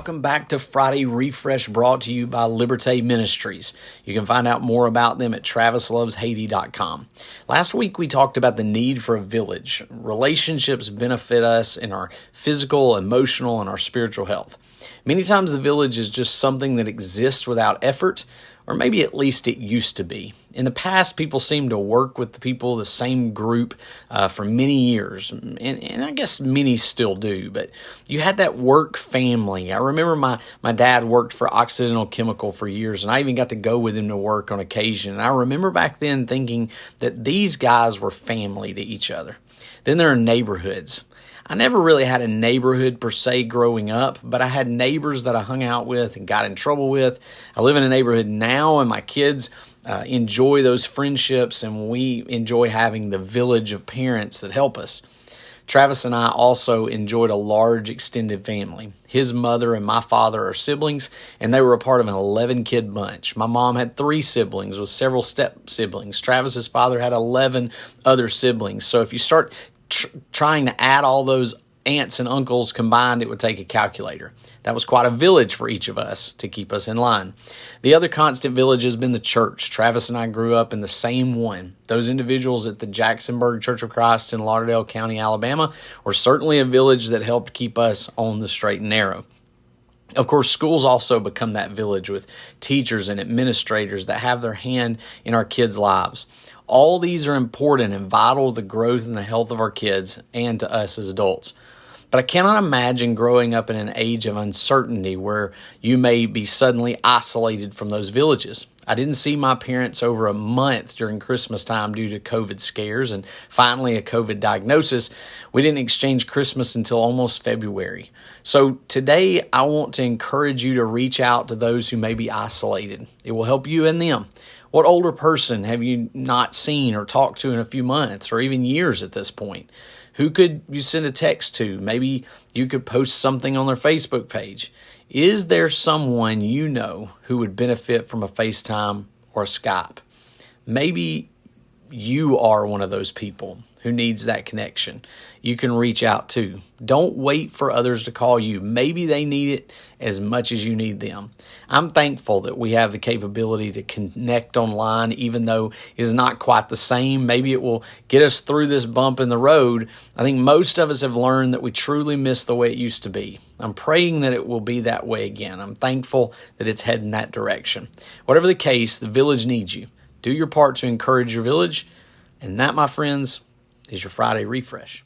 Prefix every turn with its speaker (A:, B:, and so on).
A: Welcome back to Friday Refresh, brought to you by Liberte Ministries. You can find out more about them at travisloveshaiti.com. Last week we talked about the need for a village. Relationships benefit us in our physical, emotional, and our spiritual health. Many times the village is just something that exists without effort, or maybe at least it used to be. In the past, people seemed to work with the people, the same group, for many years, and I guess many still do, but you had that work family. I remember my dad worked for Occidental Chemical for years, and I even got to go with him to work on occasion, and I remember back then thinking that these guys were family to each other. Then there are neighborhoods. I never really had a neighborhood per se growing up, but I had neighbors that I hung out with and got in trouble with. I live in a neighborhood now, and my kids enjoy those friendships, and we enjoy having the village of parents that help us. Travis and I also enjoyed a large extended family. His mother and my father are siblings, and they were a part of an 11-kid bunch. My mom had 3 siblings with several step-siblings. Travis's father had 11 other siblings. So if you start trying to add all those aunts and uncles combined, it would take a calculator. That was quite a village for each of us to keep us in line. The other constant village has been the church. Travis and I grew up in the same one. Those individuals at the Jacksonburg Church of Christ in Lauderdale County, Alabama, were certainly a village that helped keep us on the straight and narrow. Of course, schools also become that village with teachers and administrators that have their hand in our kids' lives. All these are important and vital to the growth and the health of our kids and to us as adults. But I cannot imagine growing up in an age of uncertainty where you may be suddenly isolated from those villages. I didn't see my parents over a month during Christmas time due to COVID scares and finally a COVID diagnosis. We didn't exchange Christmas until almost February. So today I want to encourage you to reach out to those who may be isolated. It will help you and them. What older person have you not seen or talked to in a few months or even years at this point? Who could you send a text to? Maybe you could post something on their Facebook page. Is there someone you know who would benefit from a FaceTime or a Skype? Maybe you are one of those people who needs that connection. You can reach out to. Don't wait for others to call you. Maybe they need it as much as you need them. I'm thankful that we have the capability to connect online, even though it is not quite the same. Maybe it will get us through this bump in the road. I think most of us have learned that we truly miss the way it used to be. I'm praying that it will be that way again. I'm thankful that it's heading that direction. Whatever the case, the village needs you. Do your part to encourage your village. And that, my friends, is your Friday Refresh.